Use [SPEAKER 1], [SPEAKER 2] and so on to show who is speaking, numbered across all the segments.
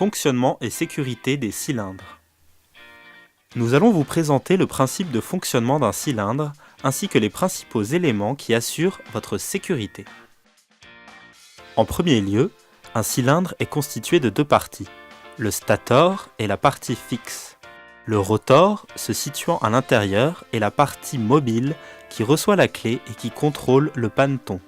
[SPEAKER 1] Fonctionnement et sécurité des cylindres. Nous allons vous présenter le principe de fonctionnement d'un cylindre ainsi que les principaux éléments qui assurent votre sécurité. En premier lieu, un cylindre est constitué de deux parties, le stator et la partie fixe. Le rotor, se situant à l'intérieur, est la partie mobile qui reçoit la clé et qui contrôle le panneton.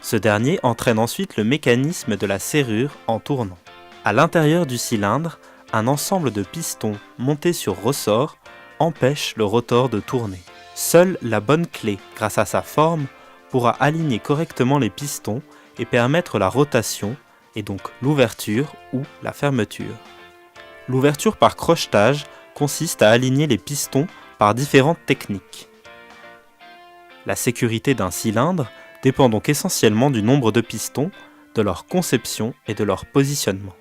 [SPEAKER 1] Ce dernier entraîne ensuite le mécanisme de la serrure en tournant. À l'intérieur du cylindre, un ensemble de pistons montés sur ressort empêche le rotor de tourner. Seule la bonne clé, grâce à sa forme, pourra aligner correctement les pistons et permettre la rotation et donc l'ouverture ou la fermeture. L'ouverture par crochetage consiste à aligner les pistons par différentes techniques. La sécurité d'un cylindre dépend donc essentiellement du nombre de pistons, de leur conception et de leur positionnement.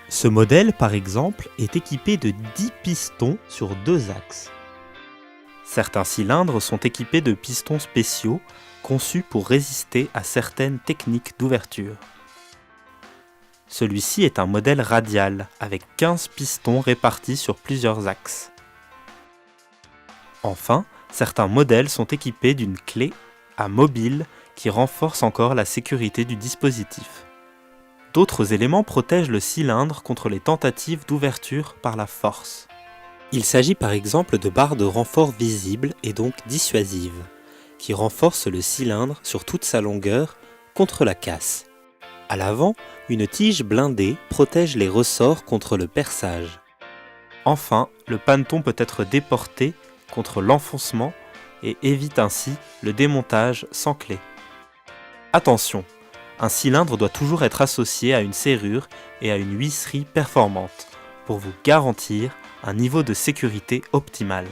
[SPEAKER 1] Ce modèle, par exemple, est équipé de 10 pistons sur 2 axes. Certains cylindres sont équipés de pistons spéciaux conçus pour résister à certaines techniques d'ouverture. Celui-ci est un modèle radial avec 15 pistons répartis sur plusieurs axes. Enfin, certains modèles sont équipés d'une clé à mobile qui renforce encore la sécurité du dispositif. D'autres éléments protègent le cylindre contre les tentatives d'ouverture par la force. Il s'agit par exemple de barres de renfort visibles et donc dissuasives, qui renforcent le cylindre sur toute sa longueur contre la casse. À l'avant, une tige blindée protège les ressorts contre le perçage. Enfin, le panneton peut être déporté contre l'enfoncement et évite ainsi le démontage sans clé. Attention! Un cylindre doit toujours être associé à une serrure et à une huisserie performante pour vous garantir un niveau de sécurité optimal.